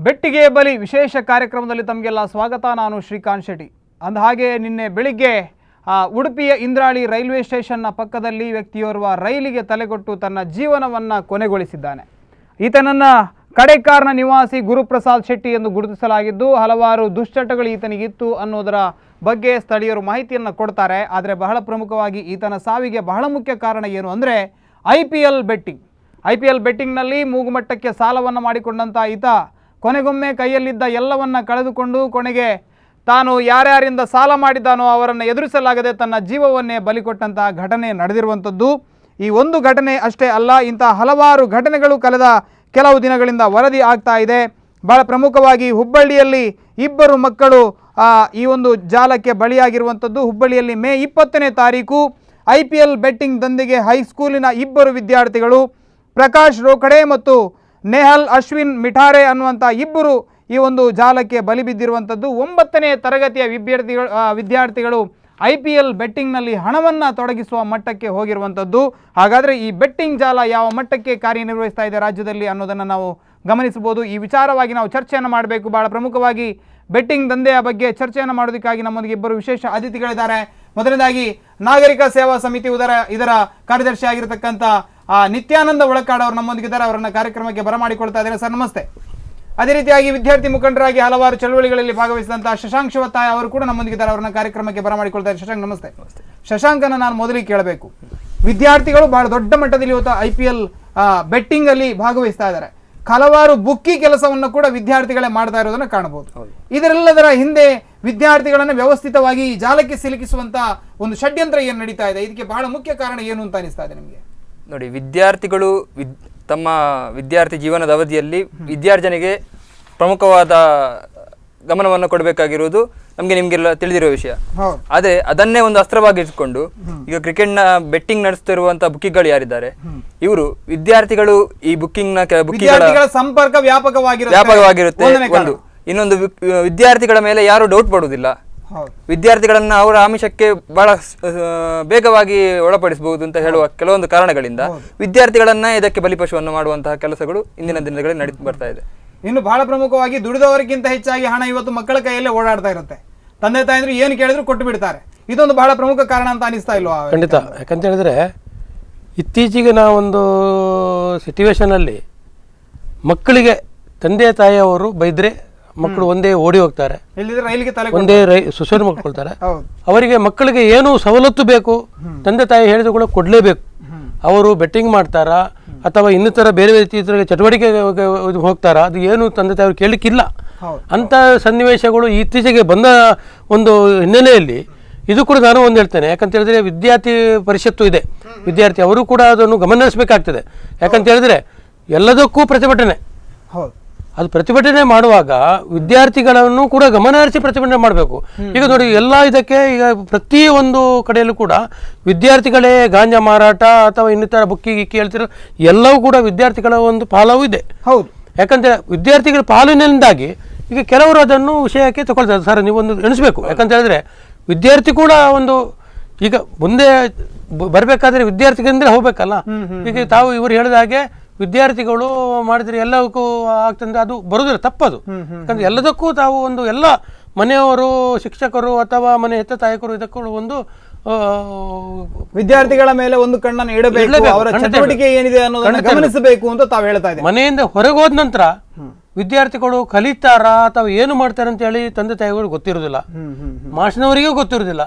ಬೆಟ್ಟಿಗೆ ಬಲಿ ವಿಶೇಷ ಕಾರ್ಯಕ್ರಮದಲ್ಲಿ ತಮಗೆಲ್ಲ ಸ್ವಾಗತ. ನಾನು ಶ್ರೀಕಾಂತ್ ಶೆಟ್ಟಿ. ಅಂದ ಹಾಗೆ ನಿನ್ನೆ ಬೆಳಿಗ್ಗೆ ಉಡುಪಿಯ ಇಂದ್ರಾಳಿ ರೈಲ್ವೆ ಸ್ಟೇಷನ್ನ ಪಕ್ಕದಲ್ಲಿ ವ್ಯಕ್ತಿಯೋರ್ವ ರೈಲಿಗೆ ತಲೆಗೊಟ್ಟು ತನ್ನ ಜೀವನವನ್ನು ಕೊನೆಗೊಳಿಸಿದ್ದಾನೆ. ಈತನನ್ನು ಕಡೆಕಾರ್ನ ನಿವಾಸಿ ಗುರುಪ್ರಸಾದ್ ಶೆಟ್ಟಿ ಎಂದು ಗುರುತಿಸಲಾಗಿದ್ದು ಹಲವಾರು ದುಶ್ಚಟಗಳು ಈತನಿಗಿತ್ತು ಅನ್ನೋದರ ಬಗ್ಗೆ ಸ್ಥಳೀಯರು ಮಾಹಿತಿಯನ್ನು ಕೊಡ್ತಾರೆ. ಆದರೆ ಬಹಳ ಪ್ರಮುಖವಾಗಿ ಈತನ ಸಾವಿಗೆ ಬಹಳ ಮುಖ್ಯ ಕಾರಣ ಏನು ಅಂದರೆ IPL ಬೆಟ್ಟಿಂಗ್ನಲ್ಲಿ ಮೂಗುಮಟ್ಟಕ್ಕೆ ಸಾಲವನ್ನು ಮಾಡಿಕೊಂಡಂಥ ಈತ ಕೊನೆಗೊಮ್ಮೆ ಕೈಯಲ್ಲಿದ್ದ ಎಲ್ಲವನ್ನ ಕಳೆದುಕೊಂಡು ಕೊನೆಗೆ ತಾನು ಯಾರ್ಯಾರಿಂದ ಸಾಲ ಮಾಡಿದ್ದಾನೋ ಅವರನ್ನು ಎದುರಿಸಲಾಗದೆ ತನ್ನ ಜೀವವನ್ನೇ ಬಲಿಕೊಟ್ಟಂತಹ ಘಟನೆ ನಡೆದಿರುವಂಥದ್ದು. ಈ ಒಂದು ಘಟನೆ ಅಷ್ಟೇ ಅಲ್ಲ, ಇಂತಹ ಹಲವಾರು ಘಟನೆಗಳು ಕಳೆದ ಕೆಲವು ದಿನಗಳಿಂದ ವರದಿ ಆಗ್ತಾ ಇದೆ. ಭಾಳ ಪ್ರಮುಖವಾಗಿ ಹುಬ್ಬಳ್ಳಿಯಲ್ಲಿ ಇಬ್ಬರು ಮಕ್ಕಳು ಈ ಒಂದು ಜಾಲಕ್ಕೆ ಬಲಿಯಾಗಿರುವಂಥದ್ದು. ಹುಬ್ಬಳ್ಳಿಯಲ್ಲಿ ಮೇ 20ನೇ ತಾರೀಕು IPL ಬೆಟ್ಟಿಂಗ್ ದಂಧೆಗೆ ಹೈಸ್ಕೂಲಿನ ಇಬ್ಬರು ವಿದ್ಯಾರ್ಥಿಗಳು ಪ್ರಕಾಶ್ ರೋಖಡೆ ಮತ್ತು ನೆಹಲ್ ಅಶ್ವಿನ್ ಮಿಠಾರೆ ಅನ್ನುವಂಥ ಇಬ್ಬರು ಈ ಒಂದು ಜಾಲಕ್ಕೆ ಬಲಿ ಬಿದ್ದಿರುವಂಥದ್ದು. 9ನೇ ತರಗತಿಯ ವಿದ್ಯಾರ್ಥಿಗಳು IPL ಬೆಟ್ಟಿಂಗ್ನಲ್ಲಿ ಹಣವನ್ನು ತೊಡಗಿಸುವ ಮಟ್ಟಕ್ಕೆ ಹೋಗಿರುವಂಥದ್ದು. ಹಾಗಾದರೆ ಈ ಬೆಟ್ಟಿಂಗ್ ಜಾಲ ಯಾವ ಮಟ್ಟಕ್ಕೆ ಕಾರ್ಯನಿರ್ವಹಿಸ್ತಾ ಇದೆ ರಾಜ್ಯದಲ್ಲಿ ಅನ್ನೋದನ್ನು ನಾವು ಗಮನಿಸಬಹುದು. ಈ ವಿಚಾರವಾಗಿ ನಾವು ಚರ್ಚೆಯನ್ನು ಮಾಡಬೇಕು. ಭಾಳ ಪ್ರಮುಖವಾಗಿ ಬೆಟ್ಟಿಂಗ್ ದಂಧೆಯ ಬಗ್ಗೆ ಚರ್ಚೆಯನ್ನು ಮಾಡೋದಕ್ಕಾಗಿ ನಮ್ಮೊಂದಿಗೆ ಇಬ್ಬರು ವಿಶೇಷ ಅತಿಥಿಗಳಿದ್ದಾರೆ. ಮೊದಲನೇದಾಗಿ ನಾಗರಿಕ ಸೇವಾ ಸಮಿತಿ ಇದರ ಕಾರ್ಯದರ್ಶಿ ಆಗಿರತಕ್ಕಂಥ ನಿತ್ಯಾನಂದ ಉಳಕಾಡ್ ಅವರು ನಮ್ಮೊಂದಿಗಿದ್ದಾರೆ. ಅವರನ್ನು ಕಾರ್ಯಕ್ರಮಕ್ಕೆ ಬರಮಾಡಿಕೊಳ್ತಾ ಇದ್ದಾರೆ. ಸರ್ ನಮಸ್ತೆ. ಅದೇ ರೀತಿಯಾಗಿ ವಿದ್ಯಾರ್ಥಿ ಮುಖಂಡರಾಗಿ ಹಲವಾರು ಚಳವಳಿಗಳಲ್ಲಿ ಭಾಗವಹಿಸಿದಂತಹ ಶಶಾಂಕ್ ಶಿವತ್ತಾಯ ಅವರು ಕೂಡ ನಮ್ಮೊಂದಿಗಿದ್ದಾರೆ. ಅವರನ್ನ ಕಾರ್ಯಕ್ರಮಕ್ಕೆ ಬರಮಾಡಿಕೊಳ್ತಾ ಇದ್ದಾರೆ. ಶಶಾಂಕ್ ನಮಸ್ತೆ. ಶಶಾಂಕನ ನಾನು ಮೊದಲಿಗೆ ಕೇಳಬೇಕು, ವಿದ್ಯಾರ್ಥಿಗಳು ಬಹಳ ದೊಡ್ಡ ಮಟ್ಟದಲ್ಲಿ ಇವತ್ತು IPL ಬೆಟ್ಟಿಂಗ್ ಅಲ್ಲಿ ಭಾಗವಹಿಸ್ತಾ ಇದ್ದಾರೆ. ಹಲವಾರು ಬುಕ್ಕಿ ಕೆಲಸವನ್ನು ಕೂಡ ವಿದ್ಯಾರ್ಥಿಗಳೇ ಮಾಡ್ತಾ ಇರೋದನ್ನ ಕಾಣಬಹುದು. ಇದರೆಲ್ಲದರ ಹಿಂದೆ ವಿದ್ಯಾರ್ಥಿಗಳನ್ನ ವ್ಯವಸ್ಥಿತವಾಗಿ ಈ ಜಾಲಕ್ಕೆ ಸಿಲುಕಿಸುವಂತ ಒಂದು ಷಡ್ಯಂತ್ರ ಏನು ನಡೀತಾ ಇದೆ, ಇದಕ್ಕೆ ಬಹಳ ಮುಖ್ಯ ಕಾರಣ ಏನು ಅಂತ ಅನಿಸ್ತಾ ಇದೆ ನಿಮಗೆ? ನೋಡಿ, ವಿದ್ಯಾರ್ಥಿಗಳು ತಮ್ಮ ವಿದ್ಯಾರ್ಥಿ ಜೀವನದ ಅವಧಿಯಲ್ಲಿ ವಿದ್ಯಾರ್ಜನೆಗೆ ಪ್ರಮುಖವಾದ ಗಮನವನ್ನು ಕೊಡಬೇಕಾಗಿರುವುದು ನಿಮಗೆಲ್ಲ ತಿಳಿದಿರುವ ವಿಷಯ. ಆದರೆ ಅದನ್ನೇ ಒಂದು ಅಸ್ತ್ರವಾಗಿರಿಸಿಕೊಂಡು ಈಗ ಕ್ರಿಕೆಟ್ನ ಬೆಟ್ಟಿಂಗ್ ನಡೆಸುತ್ತಿರುವಂತಹ ಬುಕ್ಕಿಗಳು ಯಾರಿದ್ದಾರೆ, ಇವರು ವಿದ್ಯಾರ್ಥಿಗಳು ಈ ಬುಕ್ಕಿಂಗ್ನ ಸಂಪರ್ಕ ವ್ಯಾಪಕವಾಗಿರುತ್ತೆ. ಒಂದು ಇನ್ನೊಂದು, ವಿದ್ಯಾರ್ಥಿಗಳ ಮೇಲೆ ಯಾರು ಡೌಟ್ ಪಡುವುದಿಲ್ಲ. ವಿದ್ಯಾರ್ಥಿಗಳನ್ನ ಅವರ ಆಮಿಷಕ್ಕೆ ಬಹಳ ಬೇಗವಾಗಿ ಒಳಪಡಿಸಬಹುದು ಅಂತ ಹೇಳುವ ಕೆಲವೊಂದು ಕಾರಣಗಳಿಂದ ವಿದ್ಯಾರ್ಥಿಗಳನ್ನ ಇದಕ್ಕೆ ಬಲಿಪಶುವನ್ನು ಮಾಡುವಂತಹ ಕೆಲಸಗಳು ಇಂದಿನ ದಿನಗಳಲ್ಲಿ ನಡೀತಾ ಬರ್ತಾ ಇದೆ. ಇನ್ನು ಬಹಳ ಪ್ರಮುಖವಾಗಿ ದುಡಿದವರಿಗಿಂತ ಹೆಚ್ಚಾಗಿ ಹಣ ಇವತ್ತು ಮಕ್ಕಳ ಕೈಯಲ್ಲೇ ಓಡಾಡ್ತಾ ಇರುತ್ತೆ. ತಂದೆ ತಾಯಂದ್ರು ಏನು ಕೇಳಿದ್ರು ಕೊಟ್ಟು ಬಿಡ್ತಾರೆ. ಇದೊಂದು ಬಹಳ ಪ್ರಮುಖ ಕಾರಣ ಅಂತ ಅನಿಸ್ತಾ ಇಲ್ವಾ? ಖಂಡಿತ. ಯಾಕಂತ ಹೇಳಿದ್ರೆ ಇತ್ತೀಚೆಗೆ ನಾವೊಂದು ಸಿಚುವೇಶನ್ ಅಲ್ಲಿ ಮಕ್ಕಳಿಗೆ ತಂದೆ ತಾಯಿಯವರು ಬೈದ್ರೆ ಮಕ್ಕಳು ಒಂದೇ ಓಡಿ ಹೋಗ್ತಾರೆ, ಒಂದೇ ಸುಸೈಡ್ ಮಾಡ್ಕೊಳ್ತಾರೆ. ಅವರಿಗೆ ಮಕ್ಕಳಿಗೆ ಏನು ಸವಲತ್ತು ಬೇಕು ತಂದೆ ತಾಯಿ ಹೇಳಿದ್ರು ಕೂಡ ಕೊಡ್ಲೇಬೇಕು. ಅವರು ಬೆಟ್ಟಿಂಗ್ ಮಾಡ್ತಾರಾ ಅಥವಾ ಇನ್ನಿತರ ಬೇರೆ ಇತರ ಚಟುವಟಿಕೆಗೆ ಹೋಗ್ತಾರಾ, ಅದು ಏನು ತಂದೆ ತಾಯಿ ಕೇಳಲಿಕ್ಕಿಲ್ಲ. ಅಂತ ಸನ್ನಿವೇಶಗಳು ಇತ್ತೀಚೆಗೆ ಬಂದ ಒಂದು ಹಿನ್ನೆಲೆಯಲ್ಲಿ ಇದು ಕೂಡ ನಾನು ಒಂದು ಹೇಳ್ತೇನೆ. ಯಾಕಂತ ಹೇಳಿದ್ರೆ ವಿದ್ಯಾರ್ಥಿ ಪರಿಷತ್ತು ಇದೆ, ವಿದ್ಯಾರ್ಥಿ ಅವರು ಕೂಡ ಅದನ್ನು ಗಮನಿಸಬೇಕಾಗ್ತದೆ. ಯಾಕಂತ ಹೇಳಿದ್ರೆ ಎಲ್ಲದಕ್ಕೂ ಪ್ರತಿಭಟನೆ, ಅದು ಪ್ರತಿಭಟನೆ ಮಾಡುವಾಗ ವಿದ್ಯಾರ್ಥಿಗಳನ್ನು ಕೂಡ ಗಮನ ಹರಿಸಿ ಪ್ರತಿಭಟನೆ ಮಾಡಬೇಕು. ಈಗ ನೋಡಿ, ಎಲ್ಲ ಇದಕ್ಕೆ ಈಗ ಪ್ರತಿಯೊಂದು ಕಡೆಯಲ್ಲೂ ಕೂಡ ವಿದ್ಯಾರ್ಥಿಗಳೇ ಗಾಂಜಾ ಮಾರಾಟ ಅಥವಾ ಇನ್ನಿತರ ಬುಕ್ಕಿ ಹೇಳ್ತಿರೋ ಎಲ್ಲವೂ ಕೂಡ ವಿದ್ಯಾರ್ಥಿಗಳ ಒಂದು ಪಾಲವೂ ಇದೆ. ಹೌದು. ಯಾಕಂದ್ರೆ ವಿದ್ಯಾರ್ಥಿಗಳ ಪಾಲಿನಿಂದಾಗಿ ಈಗ ಕೆಲವರು ಅದನ್ನು ವಿಷಯಕ್ಕೆ ತಗೊಳ್ತಾರೆ. ಸರ್, ನೀವೊಂದು ಎಣಿಸ್ಬೇಕು. ಯಾಕಂತ ಹೇಳಿದ್ರೆ ವಿದ್ಯಾರ್ಥಿ ಕೂಡ ಒಂದು ಈಗ ಮುಂದೆ ಬರಬೇಕಾದ್ರೆ ವಿದ್ಯಾರ್ಥಿಗಳಿಂದ ಹೋಗ್ಬೇಕಲ್ಲ. ಈಗ ತಾವು ಇವರು ಹೇಳಿದ ಹಾಗೆ ವಿದ್ಯಾರ್ಥಿಗಳು ಮಾಡಿದ್ರೆ ಎಲ್ಲಕ್ಕೂ ಆಗ್ತಂದ್ರೆ ಅದು ಬರುದಿಲ್ಲ, ತಪ್ಪದು. ಯಾಕಂದ್ರೆ ಎಲ್ಲದಕ್ಕೂ ತಾವು ಒಂದು ಎಲ್ಲ ಮನೆಯವರು, ಶಿಕ್ಷಕರು ಅಥವಾ ಮನೆ ಹೆತ್ತ ತಾಯಕರು ಇದಕ್ಕೂ ಒಂದು ವಿದ್ಯಾರ್ಥಿಗಳ ಮೇಲೆ ಒಂದು ಕಣ್ಣನ್ನು ಇಡಬೇಕು, ಅವರ ಚಟುವಟಿಕೆ ಏನಿದೆ ಅನ್ನೋದನ್ನ ಗಮನಿಸಬೇಕು ಅಂತ ತಾವು ಹೇಳ್ತಾ ಇದ್ದೀವಿ. ಮನೆಯಿಂದ ಹೊರಗೆ ಹೋದ ನಂತರ ವಿದ್ಯಾರ್ಥಿಗಳು ಕಲಿತಾರಾ ಅಥವಾ ಏನು ಮಾಡ್ತಾರೆ ಅಂತ ಹೇಳಿ ತಂದೆ ತಾಯಿಗಳು ಗೊತ್ತಿರುವುದಿಲ್ಲ, ಮಾಸ್ಟರ್ನವರಿಗೂ ಗೊತ್ತಿರುವುದಿಲ್ಲ.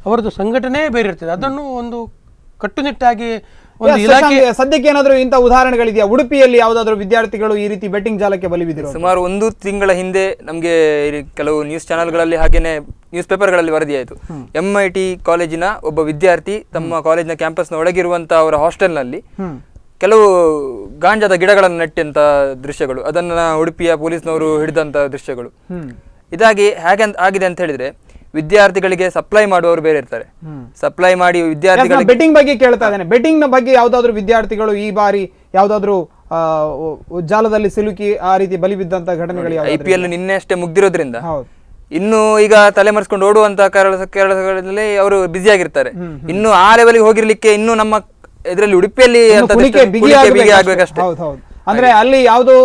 ಅವರದ್ದು ಸಂಘಟನೆ ಬೇರೆ ಇರ್ತದೆ. ಅದನ್ನು ಒಂದು ಕಟ್ಟುನಿಟ್ಟಾಗಿ ಸದ್ಯಕ್ಕೆ ಏನಾದರೂ ಇಂಥ ಉದಾಹರಣೆಗಳಿದೆಯಾ? ಉಡುಪಿಯಲ್ಲಿ ಯಾವುದಾದ್ರೂ ವಿದ್ಯಾರ್ಥಿಗಳು ಈ ರೀತಿ ಬೆಟ್ಟಿಂಗ್ ಜಾಲಕ್ಕೆ ಬಲಿ ಬಿದ್ದಿರೋ? ಸುಮಾರು 1 ತಿಂಗಳ ಹಿಂದೆ ನಮಗೆ ಕೆಲವು ನ್ಯೂಸ್ ಚಾನೆಲ್ಗಳಲ್ಲಿ ಹಾಗೇನೆ ನ್ಯೂಸ್ ಪೇಪರ್ಗಳಲ್ಲಿ ವರದಿಯಾಯಿತು. MIT ಕಾಲೇಜಿನ ಒಬ್ಬ ವಿದ್ಯಾರ್ಥಿ ತಮ್ಮ ಕಾಲೇಜಿನ ಕ್ಯಾಂಪಸ್ನ ಒಳಗಿರುವಂತಹ ಅವರ ಹಾಸ್ಟೆಲ್ನಲ್ಲಿ ಕೆಲವು ಗಾಂಜಾದ ಗಿಡಗಳನ್ನು ನೆಟ್ಟಂತ ದೃಶ್ಯಗಳು, ಅದನ್ನ ಉಡುಪಿಯ ಪೊಲೀಸ್ನವರು ಹಿಡಿದಂತ ದೃಶ್ಯಗಳು. ಇದಾಗಿ ಹೇಗೆ ಆಗಿದೆ ಅಂತ ಹೇಳಿದ್ರೆ, ವಿದ್ಯಾರ್ಥಿಗಳಿಗೆ ಸಪ್ಲೈ ಮಾಡುವವರು ಬೇರೆ ಇರ್ತಾರೆ. ಸಪ್ಲೈ ಮಾಡಿ ವಿದ್ಯಾರ್ಥಿಗಳಿಗೆ ಬೆಟ್ಟಿಂಗ್ ಬಗ್ಗೆ ಕೇಳ್ತಾ ಇದ್ದೇನೆ. ಬೆಟ್ಟಿಂಗ್ ನ ಬಗ್ಗೆ ಯಾವ್ದಾದ್ರು ವಿದ್ಯಾರ್ಥಿಗಳು ಈ ಬಾರಿ ಯಾವ್ದಾದ್ರು ಜಾಲದಲ್ಲಿ ಸಿಲುಕಿ ಆ ರೀತಿ ಬಲಿ ಬಿದ್ದಂತ ಘಟನೆಗಳು? IPL ನಿನ್ನೆ ಅಷ್ಟೇ ಮುಗ್ದಿರೋದ್ರಿಂದ ಇನ್ನು ಈಗ ತಲೆಮರೆಸ್ಕೊಂಡು ಓಡುವಂತ ಕೆಲಸಗಳಲ್ಲಿ ಅವರು ಬ್ಯುಸಿ ಆಗಿರ್ತಾರೆ. ಇನ್ನು ಆ ಲೆವೆಲ್ಗೆ ಹೋಗಿರ್ಲಿಕ್ಕೆ ಇನ್ನು ನಮ್ಮ ಇದರಲ್ಲಿ ಉಡುಪಿಯಲ್ಲಿ ಅಂದ್ರೆ ಅಲ್ಲಿ ಯಾವ್ದು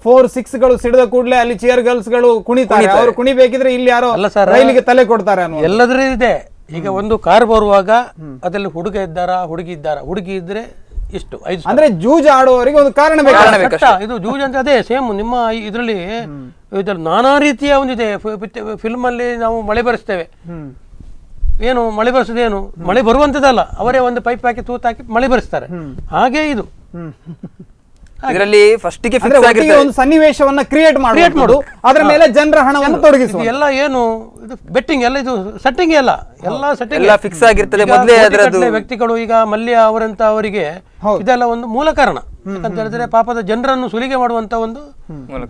4-6ಗಳು ಸಿಡಿದ ಕೂಡಲೇ ಅಲ್ಲಿ ಚೇರ್ ಗರ್ಲ್ಸ್ ಗಳು ಕುಣಿತಾರೆ. ಅವರು ಕುಣಿಬೇಕಿದ್ರೆ ಇಲ್ಲಿ ಯಾರೋ ಅಲ್ಲ ಸರ್, ರೈಲಿಗೆ ತಲೆ ಕೊಡ್ತಾರೆ ಅನ್ನೋ ಎಲ್ಲದರ ಇದೆ. ಈಗ ಒಂದು ಕಾರ್ ಬರುವಾಗ ಅದರಲ್ಲಿ ಹುಡುಗ ಇದ್ದಾರಾ ಹುಡುಗಿ ಇದ್ದಾರಾ, ಹುಡುಗಿ ಇದ್ರೆ ಇಷ್ಟು 5 ಅಂದ್ರೆ ಜೂಜ್ ಆಡುವವರಿಗೆ ಒಂದು ಕಾರಣ ಬೇಕು. ಇದು ಜೂಜ್ ಅಂತ ಅದೇ ಸೇಮ್ ನಿಮ್ಮ ಇದರಲ್ಲಿ ಇದ್ರಲ್ಲಿ ನಾನಾ ರೀತಿಯ ಒಂದಿದೆ. ಫಿಲ್ಮ್ ಅಲ್ಲಿ ನಾವು ಮಳೆ ಬರೆಸ್ತೇವೆ, ಏನು ಮಳೆ ಬರೆಸೋದೇನು, ಮಳೆ ಬರುವಂತದಲ್ಲ, ಅವರೇ ಒಂದು ಪೈಪ್ ಹಾಕಿ ತೂತಾಕಿ ಮಳೆ ಬರೆಸ್ತಾರೆ. ಹಾಗೆ ಇದು ಇದರಲ್ಲಿ ಫಸ್ಟಿಗೆ ಒಂದು ಸನ್ನಿವೇಶವನ್ನ ಕ್ರಿಯೇಟ್ ಮಾಡೋದು, ಅದರ ಮೇಲೆ ಜನರ ಹಣವನ್ನು ತೊಡಗಿಸುವುದು. ಎಲ್ಲ ಏನು ಇದು ಬೆಟ್ಟಿಂಗ್ ಎಲ್ಲ, ಇದು ಸೆಟ್ಟಿಂಗ್ ಎಲ್ಲ ಸೆಟ್ಟಿಂಗ್ ಎಲ್ಲ ಫಿಕ್ಸ್ ಆಗಿರ್ತದೆ ಮೊದಲೇ ಅದರದ್ದು. ವ್ಯಕ್ತಿಗಳು ಈಗ ಮಲ್ಯ ಅವರಂತ ಅವರಿಗೆ ಇದೆಲ್ಲ ಒಂದು ಮೂಲ ಕಾರಣ. ಯಾಕಂತ ಹೇಳಿದ್ರೆ ಪಾಪದ ಜನರನ್ನು ಸುಲಿಗೆ ಮಾಡುವಂತ ಒಂದು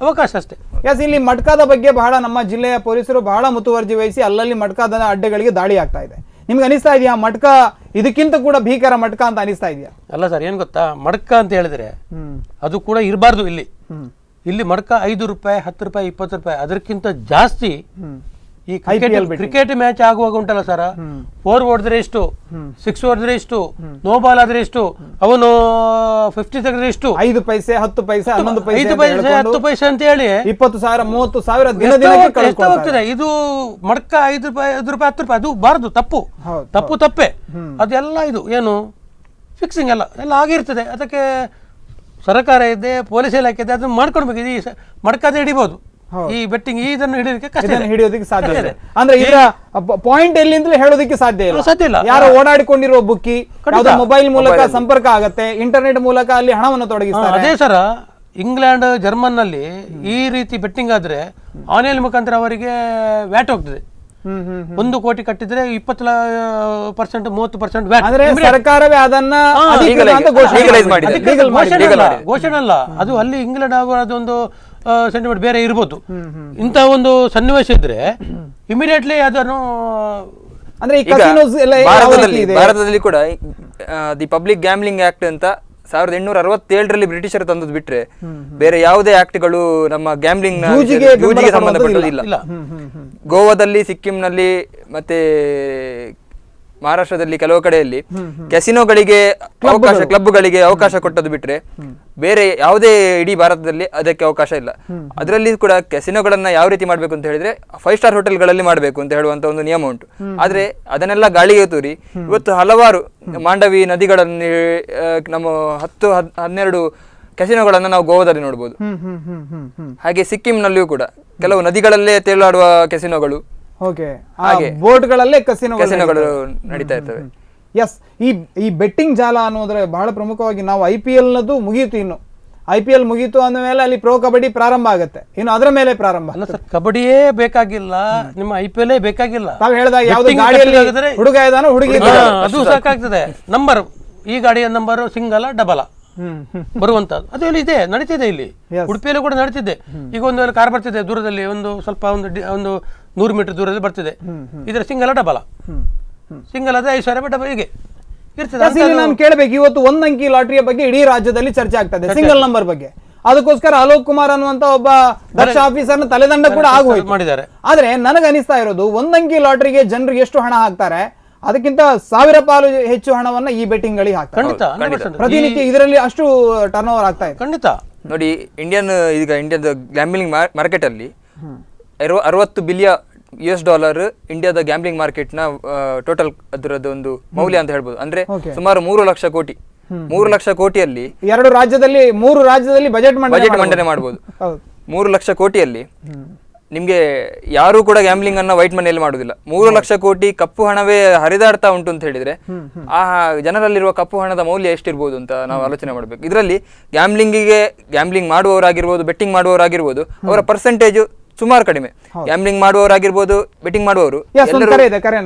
ಅವಕಾಶ ಅಷ್ಟೇ. ಎಸ್, ಇಲ್ಲಿ ಮಟ್ಕಾದ ಬಗ್ಗೆ ಬಹಳ ನಮ್ಮ ಜಿಲ್ಲೆಯ ಪೊಲೀಸರು ಬಹಳ ಮುತುವರ್ಜಿ ವಹಿಸಿ ಅಲ್ಲಲ್ಲಿ ಮಟ್ಕಾದ ಅಡ್ಡೆಗಳಿಗೆ ದಾಳಿ ಆಗ್ತಾ ಇದೆ. ನಿಮ್ಗೆ ಅನಿಸ್ತಾ ಇದೆಯಾ ಮಟ್ಕ ಇದಕ್ಕಿಂತ ಕೂಡ ಭೀಕರ ಮಟ್ಕ ಅಂತ ಅನಿಸ್ತಾ ಇದೆಯಾ? ಅಲ್ಲ ಸರ್, ಏನ್ ಗೊತ್ತಾ, ಮಡ್ಕ ಅಂತ ಹೇಳಿದ್ರೆ ಅದು ಕೂಡ ಇರಬಾರ್ದು ಇಲ್ಲಿ. ಇಲ್ಲಿ ಮಡ್ಕ 5 ರೂಪಾಯಿ 10 ರೂಪಾಯಿ 20 ರೂಪಾಯಿ, ಅದಕ್ಕಿಂತ ಜಾಸ್ತಿ ಈ ಕ್ರಿಕೆಟ್ ಮ್ಯಾಚ್ ಆಗುವಾಗ ಉಂಟಲ್ಲ ಸರ್, 4 ಹೊಡೆದ್ರೆ ಎಷ್ಟು, 6 ಹೊಡೆದ್ರೆ ಎಷ್ಟು, ನೋ ಬಾಲ್ ಆದ್ರೆ ಎಷ್ಟು, ಅವನು 50 ತೆಗೆದ್ರೆ ಎಷ್ಟು, 5 ಪೈಸೆ 10 ಪೈಸೆ 11 ಪೈಸೆ 5 ಪೈಸೆ 10 ಪೈಸೆ ಅಂತ ಹೇಳಿ 20,000 30,000 ಎಷ್ಟು ಹೋಗ್ತದೆ ಇದು. ಮಡ್ಕ 5 ರೂಪಾಯಿ 5 ರೂಪಾಯಿ 10 ರೂಪಾಯಿ ಅದು ಬಾರದು, ತಪ್ಪೆ. ಅದೆಲ್ಲ ಇದು ಏನು ಫಿಕ್ಸಿಂಗ್ ಎಲ್ಲ ಆಗಿರ್ತದೆ. ಅದಕ್ಕೆ ಸರ್ಕಾರ ಇದೆ, ಪೊಲೀಸ್ ಇಲಾಖೆ ಇದೆ, ಅದನ್ನ ಮಾಡ್ಕೊಡ್ಬೇಕು. ಈ ಮಡ್ಕದ ಹಿಡಿಬಹುದು, ಈ ಬೆಟ್ಟಿಂಗ್ ಇದನ್ನು ಹಿಡಿಯೋದಕ್ಕೆ ಕಷ್ಟ, ಹಿಡಿಯೋದಕ್ಕೆ ಸಾಧ್ಯ ಇದೆ. ಅಂದ್ರೆ ಇದರ ಪಾಯಿಂಟ್ ಎಲ್ಲಿಂದಲೇ ಹೇಳೋದಕ್ಕೆ ಸಾಧ್ಯ ಇಲ್ಲ. ಯಾರು ಓಡಾಡಿಕೊಂಡಿರುವ ಬುಕ್ಕಿ ಮೊಬೈಲ್ ಮೂಲಕ ಸಂಪರ್ಕ ಆಗತ್ತೆ, ಇಂಟರ್ನೆಟ್ ಮೂಲಕ ಅಲ್ಲಿ ಹಣವನ್ನು ತೊಡಗಿಸ್ತಾರೆ. ಅದೇ ಸರ, ಇಂಗ್ಲೆಂಡ್ ಜರ್ಮನ್ ನಲ್ಲಿ ಈ ರೀತಿ ಬೆಟ್ಟಿಂಗ್ ಆದ್ರೆ ಆನ್ಲೈನ್ ಮುಖಾಂತರ ಅವರಿಗೆ ವ್ಯಾಟ್ ಹೋಗ್ತದೆ. 1 ಕೋಟಿ ಕಟ್ಟಿದ್ರೆ 20% 30% ವ್ಯಾಟ್. ಅಂದ್ರೆ ಸರ್ಕಾರವೇ ಅದನ್ನ ಘೋಷಣೆ ಅಲ್ಲ, ಅದು ಅಲ್ಲಿ ಇಂಗ್ಲೆಂಡ್ ಅದೊಂದು ಸೆಂಟಿಮೆಂಟ್ ಬೇರೆ ಇರ್ಬೋದು. ಇಂತ ಒಂದು ಸನ್ನಿವೇಶ ಇದ್ರೆ ಇಮಿಡಿಯೇಟ್ಲಿ ಅದನ್ನು ಅಂದ್ರೆ ಭಾರತದಲ್ಲಿ ಕೂಡ ದಿ ಪಬ್ಲಿಕ್ ಗ್ಯಾಮ್ಲಿಂಗ್ ಆಕ್ಟ್ ಅಂತ 1867ರಲ್ಲಿ ಬ್ರಿಟಿಷರು ತಂದದ್ದು ಬಿಟ್ರೆ ಬೇರೆ ಯಾವುದೇ ಆಕ್ಟ್ಗಳು ನಮ್ಮ ಗ್ಯಾಮ್ಲಿಂಗ್ ಜೂಜಿಗೆ ಸಂಬಂಧಪಟ್ಟದಿಲ್ಲ. ಗೋವಾದಲ್ಲಿ, ಸಿಕ್ಕಿಂನಲ್ಲಿ ಮತ್ತೆ ಮಹಾರಾಷ್ಟ್ರದಲ್ಲಿ ಕೆಲವು ಕಡೆಯಲ್ಲಿ ಕೆಸಿನೋಗಳಿಗೆ ಕ್ಲಬ್ಗಳಿಗೆ ಅವಕಾಶ ಕೊಟ್ಟದ್ದು ಬಿಟ್ರೆ ಬೇರೆ ಯಾವುದೇ ಇಡೀ ಭಾರತದಲ್ಲಿ ಅದಕ್ಕೆ ಅವಕಾಶ ಇಲ್ಲ. ಅದರಲ್ಲಿ ಕೂಡ ಕೆಸಿನೋಗಳನ್ನ ಯಾವ ರೀತಿ ಮಾಡ್ಬೇಕು ಅಂತ ಹೇಳಿದ್ರೆ 5 ಸ್ಟಾರ್ ಹೋಟೆಲ್ಗಳಲ್ಲಿ ಮಾಡ್ಬೇಕು ಅಂತ ಹೇಳುವಂತ ಒಂದು ನಿಯಮ ಉಂಟು. ಆದ್ರೆ ಅದನ್ನೆಲ್ಲ ಗಾಳಿಗೆ ತೂರಿ ಇವತ್ತು ಹಲವಾರು ಮಾಂಡವಿ ನದಿಗಳಲ್ಲಿ ನಮ್ಮ 10-12 ಕೆಸಿನೋಗಳನ್ನ ನಾವು ಗೋವಾದಲ್ಲಿ ನೋಡ್ಬೋದು. ಹಾಗೆ ಸಿಕ್ಕಿಂನಲ್ಲಿಯೂ ಕೂಡ ಕೆಲವು ನದಿಗಳಲ್ಲೇ ತೇಲಾಡುವ ಕೆಸಿನೋಗಳು, ಬೋಟ್ಗಳಲ್ಲೇ ಕೆಸಿನೋಗಳು ನಡೀತಾ ಇರ್ತವೆ. ಎಸ್, ಈ ಬೆಟ್ಟಿಂಗ್ ಜಾಲ ಅನ್ನೋದ್ರೆ ಬಹಳ ಪ್ರಮುಖವಾಗಿ ನಾವು IPL ನದು ಮುಗಿಯಿತು. ಇನ್ನು IPL ಮುಗೀತು ಅಂದ ಮೇಲೆ ಅಲ್ಲಿ ಪ್ರೋ ಕಬಡ್ಡಿ ಪ್ರಾರಂಭ ಆಗುತ್ತೆ. ಇನ್ನು ಅದರ ಮೇಲೆ ಪ್ರಾರಂಭ ಅಲ್ಲ ಸರ್, ಕಬಡ್ಡಿಯೇ ಬೇಕಾಗಿಲ್ಲ, ನಿಮ್ಮ IPL ಬೇಕಾಗಿಲ್ಲ. ತಾವು ಹೇಳಿದಾಗ ಯಾವ್ದು ಗಾಡಿಯಲ್ಲಿ ಹುಡುಗ ಇದಾನೋ ಹುಡುಗಿ ಅದು ಸಾಕಾಗ್ತದೆ. ನಂಬರ್, ಈ ಗಾಡಿಯ ನಂಬರ್ ಸಿಂಗಲ ಡಬಲ ಬರುವಂತದ್ದು ಅದು ಇಲ್ಲಿ ಇದೆ, ನಡೀತಿದೆ. ಇಲ್ಲಿ ಉಡುಪಿಯಲ್ಲಿ ಕೂಡ ನಡೀತಿದೆ. ಈಗ ಒಂದು ಕಾರ್ ಬರ್ತಿದೆ ದೂರದಲ್ಲಿ, ಒಂದು ಸ್ವಲ್ಪ ಒಂದು 100 ಮೀಟರ್ ದೂರದಲ್ಲಿ ಬರ್ತಿದೆ. ಇದರ ಸಿಂಗಲ ಡಬಲ, ಸಿಂಗಲ್ ಆದ್ರೆ 5,000 ರೂಪಾಯಿ ಡಬಲ್ ಹೀಗೆ ಇರ್ತದೆ. ನಾನು ಕೇಳಬೇಕು, ಇವತ್ತು 1 ಅಂಕಿ ಲಾಟರಿಯ ಬಗ್ಗೆ ಇಡೀ ರಾಜ್ಯದಲ್ಲಿ ಚರ್ಚೆ ಆಗ್ತದೆ, ಸಿಂಗಲ್ ನಂಬರ್ ಬಗ್ಗೆ. ಅದಕ್ಕೋಸ್ಕರ ಅಲೋಕ್ ಕುಮಾರ್ ಅನ್ನುವಂತ ಒಬ್ಬ ದಕ್ಷ ಆಫೀಸರ್ ತಲೆದಂಡ ಕೂಡ ಮಾಡಿದ್ದಾರೆ. ಆದ್ರೆ ನನಗೆ ಅನಿಸ್ತಾ ಇರೋದು 1 ಅಂಕಿ ಲಾಟರಿಗೆ ಜನರಿಗೆ ಎಷ್ಟು ಹಣ ಹಾಕ್ತಾರೆ ಅದಕ್ಕಿಂತ 1000 ಪಾಲು ಹೆಚ್ಚು ಹಣವನ್ನ ಈ ಬೆಟ್ಟಿಂಗ್ ಗಳಿಗೆ ಹಾಕ್ತಾರೆ ಪ್ರತಿನಿತ್ಯ. ಇದರಲ್ಲಿ ಅಷ್ಟು ಟರ್ನ್ ಓವರ್ ಆಗ್ತಾ ಇದೆ. ಖಂಡಿತ ನೋಡಿ, ಇಂಡಿಯನ್ ಗ್ಯಾಮ್ಲಿಂಗ್ ಮಾರ್ಕೆಟ್ ಅಲ್ಲಿ 60 ಬಿಲಿಯನ್ $US ಇಂಡಿಯಾದ ಗ್ಯಾಮ್ಲಿಂಗ್ ಮಾರ್ಕೆಟ್ ನ ಟೋಟಲ್ ಅದರದ್ದು ಒಂದು ಮೌಲ್ಯ ಅಂತ ಹೇಳ್ಬೋದು. ಅಂದ್ರೆ ಸುಮಾರು 3 ಲಕ್ಷ ಕೋಟಿ. 3 ಲಕ್ಷ ಕೋಟಿಯಲ್ಲಿ 3 ರಾಜ್ಯದಲ್ಲಿ ಬಜೆಟ್ ಮಂಡನೆ ಮಾಡಬಹುದು. 3 ಲಕ್ಷ ಕೋಟಿಯಲ್ಲಿ ನಿಮ್ಗೆ ಯಾರು ಕೂಡ ಗ್ಯಾಮ್ಲಿಂಗ್ ಅನ್ನ ವೈಟ್ ಮನಿಯಲ್ಲಿ ಮಾಡುದಿಲ್ಲ. 3 ಲಕ್ಷ ಕೋಟಿ ಕಪ್ಪು ಹಣವೇ ಹರಿದಾಡ್ತಾ ಉಂಟು ಅಂತ ಹೇಳಿದ್ರೆ ಆ ಜನರಲ್ಲಿರುವ ಕಪ್ಪು ಹಣದ ಮೌಲ್ಯ ಎಷ್ಟಿರ್ಬೋದು ಅಂತ ನಾವು ಆಲೋಚನೆ ಮಾಡಬೇಕು. ಇದರಲ್ಲಿ ಗ್ಯಾಮ್ಲಿಂಗ್ ಮಾಡುವವರಾಗಿರ್ಬೋದು, ಬೆಟ್ಟಿಂಗ್ ಮಾಡುವವರಾಗಿರ್ಬೋದು, ಅವರ ಪರ್ಸೆಂಟೇಜ್ ಸುಮಾರು ಕಡಿಮೆ. ಗ್ಯಾಮ್ಲಿಂಗ್ ಮಾಡುವವರಾಗಿರ್ಬೋದು, ಬೆಟ್ಟಿಂಗ್ ಮಾಡುವವರು.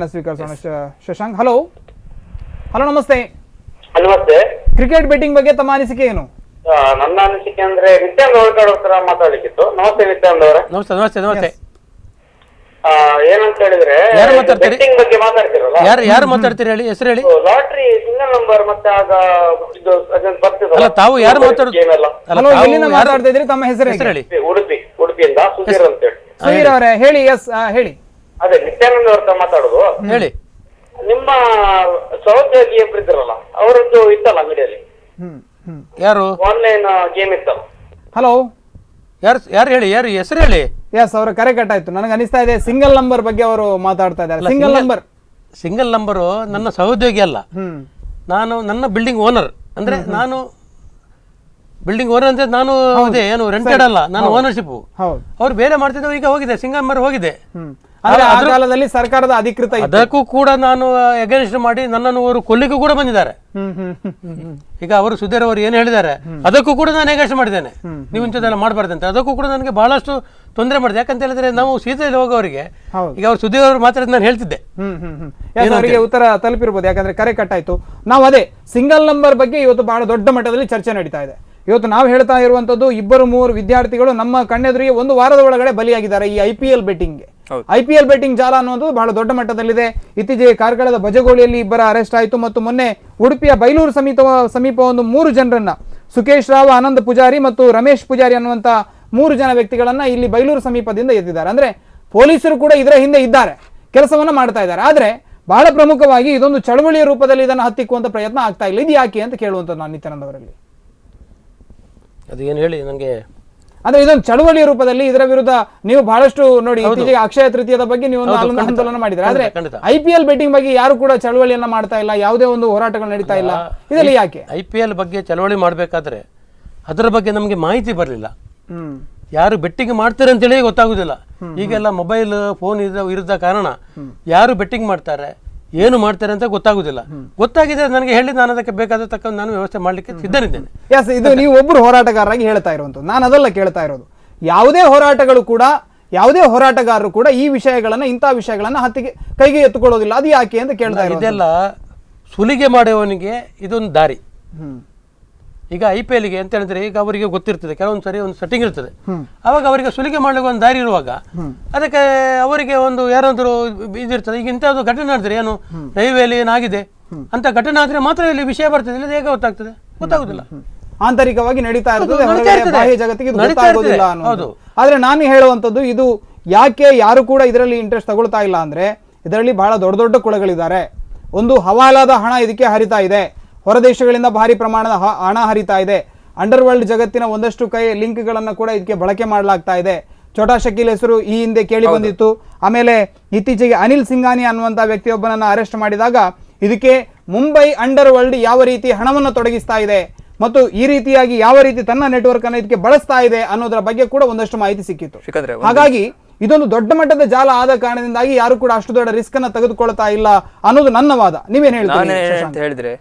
ಶಶಾಂಕ್, ಹಲೋ ನಮಸ್ತೆ. ನಮಸ್ತೆ. ಕ್ರಿಕೆಟ್ ಬೆಟ್ಟಿಂಗ್ ಬಗ್ಗೆ ತಮ್ಮ ಅನಿಸಿಕೆ ಏನು? ನನ್ನ ಅನಿಸಿಕೆ ಅಂದ್ರೆ ನಿತ್ಯಾನಂದ ಹೋಳ್ಕರ್ ಹತ್ರ ಮಾತಾಡ್ಲಿಕ್ಕಿತ್ತು. ನಮಸ್ತೆ ನಿತ್ಯಾನಂದ ಅವರೇ. ನಮಸ್ತೆ. ಏನಂತ ಹೇಳಿದ್ರೆ ಬೆಟ್ಟಿಂಗ್ ಬಗ್ಗೆ ಮಾತಾಡ್ತಿರಲ್ಲ, ಯಾರು ಮಾತಾಡ್ತೀರಿ ಹೇಳಿ, ಹೆಸರು ಹೇಳಿ. ಲಾಟ್ರಿ ಸಿಂಗಲ್ ನಂಬರ್ ಮತ್ತೆ ಆಗ ಇದು ಅಲ್ಲ, ತಾವು ಯಾರು ಮಾತಾಡ್ತಾ ಇದ್ರಿ? ತಮ್ಮ ಹೆಸರು ಹೇಳಿ. ಉಡುಪಿಯಿಂದ ಸುಧೀರ್ ಅಂತ ಹೇಳಿ. ಸುಧೀರ್ ಅವರೇ ಹೇಳಿ. ಎಸ್ ಹೇಳಿ. ಅದೇ ನಿತ್ಯಾನಂದ ಅವ್ರ ಹತ್ರ ಮಾತಾಡುದು. ಹೇಳಿ. ನಿಮ್ಮ ಸಹೋದ್ಯೋಗಿ ಇದ್ರಲ್ಲ, ಅವರದ್ದು ಇತ್ತಲ್ಲ ಅಂಗಡಿಯಲ್ಲಿ ಯಾರು ಆನ್ಲೈನ್ ಗೇಮ್ ಇತ್ತಲ್ಲ. ಹಲೋ, ಯಾರು ಯಾರು ಹೇಳಿ, ಯಾರು ಹೆಸರು ಹೇಳಿ. ಎಸ್, ಅವರ ಕರೆ ಕಟ್ಟಾಯ್ತು. ನನಗೆ ಅನಿಸ್ತಾ ಇದೆ ಸಿಂಗಲ್ ನಂಬರ್ ಬಗ್ಗೆ ಅವರು ಮಾತಾಡ್ತಾ ಇದ್ದಾರೆ. ಸಿಂಗಲ್ ನಂಬರ್, ಸಿಂಗಲ್ ನಂಬರು ನನ್ನ ಸಹೋದ್ಯೋಗಿ ಅಲ್ಲ, ನಾನು ನನ್ನ ಬಿಲ್ಡಿಂಗ್ ಓನರ್. ಅಂದ್ರೆ ನಾನು ಬಿಲ್ಡಿಂಗ್ ಓನರ್ ಅಂತ ನಾನು ಅದೇ ಏನು ರೆಂಟೆಡ್ ಅಲ್ಲ, ನಾನು ಓನರ್ಶಿಪ್. ಅವ್ರು ಬೇರೆ ಮಾಡ್ತಿದ್ರು, ಈಗ ಹೋಗಿದೆ ಸಿಂಗಲ್ ನಂಬರ್ ಹೋಗಿದೆ. ಅಂದ್ರೆ ಆ ಕಾಲದಲ್ಲಿ ಸರ್ಕಾರದ ಅಧಿಕೃತ ಇತ್ತು. ಅದಕ್ಕೂ ಕೂಡ ನಾನು ಅಗೇನ್ಸ್ಟ್ ಮಾಡಿ ನನ್ನನ್ನು ಅವರು ಕೊಲ್ಲಿಗೂ ಕೂಡ ಬಂದಿದ್ದಾರೆ. ಈಗ ಅವರು ಸುಧೀರ್ ಅವರು ಏನು ಹೇಳಿದ್ದಾರೆ ಅದಕ್ಕೂ ಕೂಡ ನಾನು ಅಗೇನ್ಸ್ಟ್ ಮಾಡಿದ್ದೇನೆ. ನೀವು ಇಂಥದ್ದೆಲ್ಲ ಮಾಡಬಾರ್ದು ಅಂತ. ಅದಕ್ಕೂ ಕೂಡ ನನಗೆ ಬಹಳಷ್ಟು ತೊಂದರೆ ಮಾಡಿದೆ. ಯಾಕಂತ ಹೇಳಿದ್ರೆ ನಾವು ಸೀತೆಯಲ್ಲಿ ಹೋಗೋರಿಗೆ ಈಗ ಅವ್ರು ಸುಧೀರ್ ಅವರು ಮಾತಾಡಿದ್ ನಾನು ಹೇಳ್ತಿದ್ದೆ. ಅವರಿಗೆ ಉತ್ತರ ತಲುಪಿರ್ಬೋದು, ಯಾಕಂದ್ರೆ ಕರೆ ಕಟ್ಟಾಯ್ತು. ನಾವು ಅದೇ ಸಿಂಗಲ್ ನಂಬರ್ ಬಗ್ಗೆ ಇವತ್ತು ಬಹಳ ದೊಡ್ಡ ಮಟ್ಟದಲ್ಲಿ ಚರ್ಚೆ ನಡೀತಾ ಇದೆ. ಇವತ್ತು ನಾವು ಹೇಳ್ತಾ ಇರುವಂತದ್ದು 2-3 ವಿದ್ಯಾರ್ಥಿಗಳು ನಮ್ಮ ಕಣ್ಣೆದುರಿಗೆ 1 ವಾರದ ಒಳಗಡೆ ಬಲಿಯಾಗಿದ್ದಾರೆ ಈ IPL ಬೆಟ್ಟಿಂಗ್ಗೆ. IPL ಬೆಟ್ಟಿಂಗ್ ಜಾಲ ಅನ್ನುವಂಥದ್ದು ಬಹಳ ದೊಡ್ಡ ಮಟ್ಟದಲ್ಲಿದೆ. ಇತ್ತೀಚೆಗೆ ಕಾರ್ಕಳದ ಬಜಗೋಳಿಯಲ್ಲಿ 2 ಅರೆಸ್ಟ್ ಆಯಿತು ಮತ್ತು ಮೊನ್ನೆ ಉಡುಪಿಯ ಬೈಲೂರು ಸಮೀಪ ಒಂದು 3 ಜನರನ್ನ, ಸುಕೇಶ್ ರಾವ್, ಆನಂದ್ ಪೂಜಾರಿ ಮತ್ತು ರಮೇಶ್ ಪೂಜಾರಿ ಅನ್ನುವಂತ 3 ಜನ ವ್ಯಕ್ತಿಗಳನ್ನ ಇಲ್ಲಿ ಬೈಲೂರು ಸಮೀಪದಿಂದ ಎತ್ತಿದ್ದಾರೆ. ಅಂದ್ರೆ ಪೊಲೀಸರು ಕೂಡ ಇದರ ಹಿಂದೆ ಇದ್ದಾರೆ, ಕೆಲಸವನ್ನ ಮಾಡ್ತಾ ಇದ್ದಾರೆ. ಆದ್ರೆ ಬಹಳ ಪ್ರಮುಖವಾಗಿ ಇದೊಂದು ಚಳವಳಿಯ ರೂಪದಲ್ಲಿ ಇದನ್ನು ಹತ್ತಿಕ್ಕುವಂತ ಪ್ರಯತ್ನ ಆಗ್ತಾ ಇಲ್ಲ. ಇದು ಯಾಕೆ ಅಂತ ಕೇಳುವಂಥದ್ದು ನಾನು ನಿತ್ಯಾನಂದ್ ಅವರಲ್ಲಿ. ಅದು ಏನು ಹೇಳಿ ನನಗೆ. ಅಂದ್ರೆ ಇದೊಂದು ಚಳವಳಿಯ ರೂಪದಲ್ಲಿ ಇದರ ವಿರುದ್ಧ ನೀವು ಬಹಳಷ್ಟು ನೋಡಿ, ಇತ್ತೀಚೆಗೆ ಅಕ್ಷಯ ತೃತೀಯದ ಬಗ್ಗೆ ನೀವು ಒಂದು ಆಂದೋಲನ ಮಾಡಿದ್ರೆ, ಆದ್ರೆ IPL ಬೆಟ್ಟಿಂಗ್ ಬಗ್ಗೆ ಯಾರು ಕೂಡ ಚಳವಳಿಯನ್ನ ಮಾಡ್ತಾ ಇಲ್ಲ, ಯಾವುದೇ ಒಂದು ಹೋರಾಟಗಳು ನಡೀತಾ ಇಲ್ಲ. ಇದರಲ್ಲಿ ಯಾಕೆ? IPL ಬಗ್ಗೆ ಚಳವಳಿ ಮಾಡಬೇಕಾದ್ರೆ ಅದರ ಬಗ್ಗೆ ನಮಗೆ ಮಾಹಿತಿ ಬರಲಿಲ್ಲ. ಯಾರು ಬೆಟ್ಟಿಂಗ್ ಮಾಡ್ತಾರೆ ಅಂತೇಳಿ ಗೊತ್ತಾಗುದಿಲ್ಲ. ಈಗೆಲ್ಲ ಮೊಬೈಲ್ ಫೋನ್ ಇರದ ಕಾರಣ ಯಾರು ಬೆಟ್ಟಿಂಗ್ ಮಾಡ್ತಾರೆ, ಏನು ಮಾಡ್ತಾರೆ ಅಂತ ಗೊತ್ತಾಗುದಿಲ್ಲ. ಗೊತ್ತಾಗಿದೆ ನನಗೆ ಹೇಳಿ, ನಾನು ಅದಕ್ಕೆ ಬೇಕಾದ ತಕ್ಕ ನಾನು ವ್ಯವಸ್ಥೆ ಮಾಡ್ಲಿಕ್ಕೆ ಸಿದ್ಧನಿದ್ದೇನೆ. ಎಸ್, ಇದು ನೀವು ಒಬ್ಬರು ಹೋರಾಟಗಾರರಾಗಿ ಹೇಳ್ತಾ ಇರುವಂತದ್ದು, ನಾನು ಅದೆಲ್ಲ ಕೇಳ್ತಾ ಇರೋದು. ಯಾವುದೇ ಹೋರಾಟಗಾರರು ಕೂಡ ಈ ವಿಷಯಗಳನ್ನ, ಇಂತಹ ವಿಷಯಗಳನ್ನ ಕೈಗೆ ಎತ್ತುಕೊಳ್ಳೋದಿಲ್ಲ. ಅದು ಯಾಕೆ ಅಂತ ಕೇಳ್ತಾ ಇರೋದು. ಇದೆಲ್ಲ ಸುಲಿಗೆ ಮಾಡುವವನಿಗೆ ಇದೊಂದು ದಾರಿ. ಈಗ IPLಗೆ ಅಂತ ಹೇಳಿದ್ರೆ ಈಗ ಅವರಿಗೆ ಗೊತ್ತಿರ್ತದೆ, ಕೆಲವೊಂದು ಸರಿ ಒಂದು ಸೆಟ್ಟಿಂಗ್ ಇರ್ತದೆ. ಅವಾಗ ಅವರಿಗೆ ಸುಲಿಗೆ ಮಾಡ್ಲಿಕ್ಕೆ ಒಂದು ದಾರಿ ಇರುವಾಗ ಅದಕ್ಕೆ ಅವರಿಗೆ ಒಂದು ಯಾರಾದ್ರೂ ಇದಿರ್ತದೆ. ಈಗ ಇಂಥದ್ದು ಘಟನೆ ನಡೆದ್ರೆ, ಏನು ರೈಲ್ವೆಯಲ್ಲಿ ಏನಾಗಿದೆ ಅಂತ ಘಟನೆ ಆದ್ರೆ ಮಾತ್ರ ಇಲ್ಲಿ ವಿಷಯ ಬರ್ತದೆ. ಇಲ್ಲ ಹೇಗೆ ಗೊತ್ತಾಗ್ತದೆ? ಗೊತ್ತಾಗುದಿಲ್ಲ. ಆಂತರಿಕವಾಗಿ ನಡೀತಾ ಇರ್ತದೆ, ಬಾಹ್ಯ ಜಗತ್ತಿಗೆ ಗೊತ್ತಾಗೋದಿಲ್ಲ ಅನ್ನೋದು. ಆದ್ರೆ ನಾನು ಹೇಳುವಂತದ್ದು, ಇದು ಯಾಕೆ ಯಾರು ಕೂಡ ಇದರಲ್ಲಿ ಇಂಟ್ರೆಸ್ಟ್ ತಗೊಳ್ತಾ ಇಲ್ಲ ಅಂದ್ರೆ, ಇದರಲ್ಲಿ ಬಹಳ ದೊಡ್ಡ ದೊಡ್ಡ ಕುಳಗಳಿದ್ದಾರೆ. ಒಂದು ಹವಾಲಾದ ಹಣ ಇದಕ್ಕೆ ಹರಿತಾ ಇದೆ, ಹೊರದೇಶಗಳಿಂದ ಭಾರಿ ಪ್ರಮಾಣದ ಹಣ ಹರಿತಾ ಇದೆ. ಅಂಡರ್ ವರ್ಲ್ಡ್ ಜಗತ್ತಿನ ಒಂದಷ್ಟು ಲಿಂಕ್ಗಳನ್ನು ಕೂಡ ಇದಕ್ಕೆ ಬಳಕೆ ಮಾಡಲಾಗ್ತಾ ಇದೆ. ಛೋಟಾ ಶಕೀಲ್ ಹೆಸರು ಈ ಹಿಂದೆ ಕೇಳಿ ಬಂದಿತ್ತು. ಆಮೇಲೆ ಇತ್ತೀಚೆಗೆ ಅನಿಲ್ ಸಿಂಘಾನಿ ಅನ್ನುವಂಥ ವ್ಯಕ್ತಿಯೊಬ್ಬನನ್ನು ಅರೆಸ್ಟ್ ಮಾಡಿದಾಗ ಇದಕ್ಕೆ ಮುಂಬೈ ಅಂಡರ್ ವರ್ಲ್ಡ್ ಯಾವ ರೀತಿ ಹಣವನ್ನು ತೊಡಗಿಸ್ತಾ ಇದೆ ಮತ್ತು ಈ ರೀತಿಯಾಗಿ ಯಾವ ರೀತಿ ತನ್ನ ನೆಟ್ವರ್ಕ್ ಅನ್ನು ಇದಕ್ಕೆ ಬಳಸ್ತಾ ಇದೆ ಅನ್ನೋದರ ಬಗ್ಗೆ ಕೂಡ ಒಂದಷ್ಟು ಮಾಹಿತಿ ಸಿಕ್ಕಿತ್ತು. ಹಾಗಾಗಿ ಇದೊಂದು ದೊಡ್ಡ ಮಟ್ಟದ ಜಾಲ ಆದ ಕಾರಣದಿಂದಾಗಿ ಯಾರು ಕೂಡ ಅಷ್ಟು ದೊಡ್ಡ ರಿಸ್ಕ್ ಅನ್ನು ತೆಗೆದುಕೊಳ್ತಾ ಇಲ್ಲ ಅನ್ನೋದು ನನ್ನ ವಾದ. ನೀವೇನು ಹೇಳಿದ್ರೆ,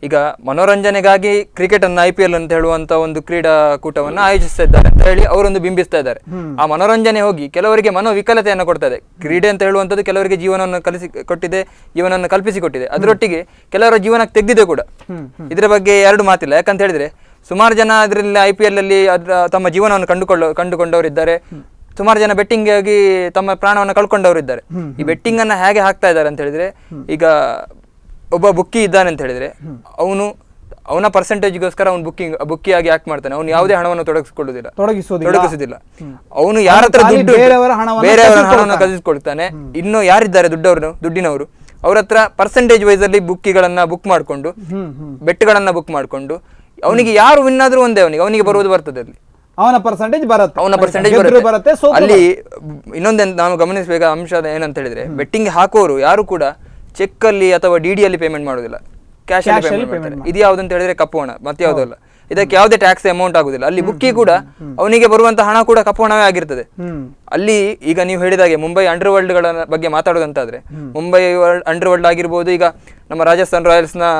ಈಗ ಮನೋರಂಜನೆಗಾಗಿ ಕ್ರಿಕೆಟ್ ಅನ್ನು IPL ಅಂತ ಹೇಳುವಂತ ಒಂದು ಕ್ರೀಡಾಕೂಟವನ್ನು ಆಯೋಜಿಸ್ತಾ ಇದ್ದಾರೆ ಅಂತ ಹೇಳಿ ಅವರೊಂದು ಬಿಂಬಿಸ್ತಾ ಇದ್ದಾರೆ. ಆ ಮನೋರಂಜನೆ ಹೋಗಿ ಕೆಲವರಿಗೆ ಮನೋವಿಕಲತೆಯನ್ನು ಕೊಡ್ತಾ ಇದೆ. ಕ್ರೀಡೆ ಅಂತ ಹೇಳುವಂಥದ್ದು ಕೆಲವರಿಗೆ ಜೀವನವನ್ನು ಜೀವನವನ್ನು ಕಲ್ಪಿಸಿಕೊಟ್ಟಿದೆ, ಅದರೊಟ್ಟಿಗೆ ಕೆಲವರ ಜೀವನಕ್ಕೆ ತೆಗೆದಿದೆ ಕೂಡ. ಇದರ ಬಗ್ಗೆ ಎರಡು ಮಾತಿಲ್ಲ. ಯಾಕಂತ ಹೇಳಿದ್ರೆ ಸುಮಾರು ಜನ ಅದರಲ್ಲಿ IPL ಅಲ್ಲಿ ತಮ್ಮ ಜೀವನವನ್ನು ಕಂಡುಕೊಂಡವರಿದ್ದಾರೆ. ಸುಮಾರು ಜನ ಬೆಟ್ಟಿಂಗ್ ಆಗಿ ತಮ್ಮ ಪ್ರಾಣವನ್ನು ಕಳ್ಕೊಂಡವರಿದ್ದಾರೆ. ಈ ಬೆಟ್ಟಿಂಗ್ ಅನ್ನ ಹೇಗೆ ಹಾಕ್ತಾ ಇದ್ದಾರೆ ಅಂತ ಹೇಳಿದ್ರೆ, ಈಗ ಒಬ್ಬ ಬುಕ್ಕಿ ಇದ್ದಾನೆ ಅಂತ ಹೇಳಿದ್ರೆ ಅವನ ಪರ್ಸೆಂಟೇಜ್ಗೋಸ್ಕರ ಅವ್ನು ಬುಕ್ಕಿಯಾಗಿ ಆಕ್ಟ್ ಮಾಡ್ತಾನೆ. ಅವನು ಯಾವುದೇ ಹಣವನ್ನು ತೊಡಗಿಸುವುದಿಲ್ಲ. ಅವನು ಯಾರ ಹತ್ರ ಬೇರೆಯವರ ಹಣವನ್ನು ಕಲಿಸಿಕೊಳ್ತಾನೆ. ಇನ್ನು ಯಾರಿದ್ದಾರೆ ದುಡ್ಡಿನವರು, ಅವ್ರ ಹತ್ರ ಪರ್ಸೆಂಟೇಜ್ ವೈಸ್ ಅಲ್ಲಿ ಬುಕ್ಕಿಗಳನ್ನ ಬುಕ್ ಮಾಡ್ಕೊಂಡು, ಬೆಟ್ಗಳನ್ನ ಬುಕ್ ಮಾಡ್ಕೊಂಡು, ಅವನಿಗೆ ಯಾರು ವಿನ್ ಆದ್ರೂ ಒಂದೇ, ಅವನಿಗೆ ಬರುವುದು ಬರ್ತದೆ. ಅಲ್ಲಿ ಅವನ ಪರ್ಸೆಂಟೇಜ್ ಬರುತ್ತೆ. ಅಲ್ಲಿ ಇನ್ನೊಂದು ನಾವು ಗಮನಿಸಬೇಕಾದ ಅಂಶ ಏನಂತ ಹೇಳಿದ್ರೆ, ಬೆಟ್ಟಿಂಗ್ ಹಾಕುವವರು ಯಾರು ಕೂಡ ಚೆಕ್ ಅಲ್ಲಿ ಅಥವಾ DD ಅಲ್ಲಿ ಪೇಮೆಂಟ್ ಮಾಡೋದಿಲ್ಲ, ಕ್ಯಾಶ್ ಅಲ್ಲಿ ಪೇಮೆಂಟ್ ಮಾಡ್ತಾರೆ. ಇದು ಯಾವ್ದಂತ ಹೇಳಿದ್ರೆ ಕಪ್ಪು ಹಣ, ಮತ್ತೆ ಯಾವುದಲ್ಲ. ಇದಕ್ಕೆ ಯಾವುದೇ ಟ್ಯಾಕ್ಸ್ ಅಮೌಂಟ್ ಆಗುದಿಲ್ಲ. ಅಲ್ಲಿ ಬುಕ್ಕಿ ಕೂಡ ಅವನಿಗೆ ಬರುವಂತ ಹಣ ಕೂಡ ಕಪ್ಪು ಹಣವೇ ಆಗಿರ್ತದೆ. ಅಲ್ಲಿ ಈಗ ನೀವು ಹೇಳಿದಾಗೆ ಮುಂಬೈ ಅಂಡರ್ ವರ್ಲ್ಡ್ ಗಳ ಬಗ್ಗೆ ಮಾತಾಡೋದಂತಾದ್ರೆ, ಮುಂಬೈ ಅಂಡರ್ ವರ್ಲ್ಡ್ ಆಗಿರ್ಬೋದು, ಈಗ ನಮ್ಮ ರಾಜಸ್ಥಾನ್ ರಾಯಲ್ಸ್ ನ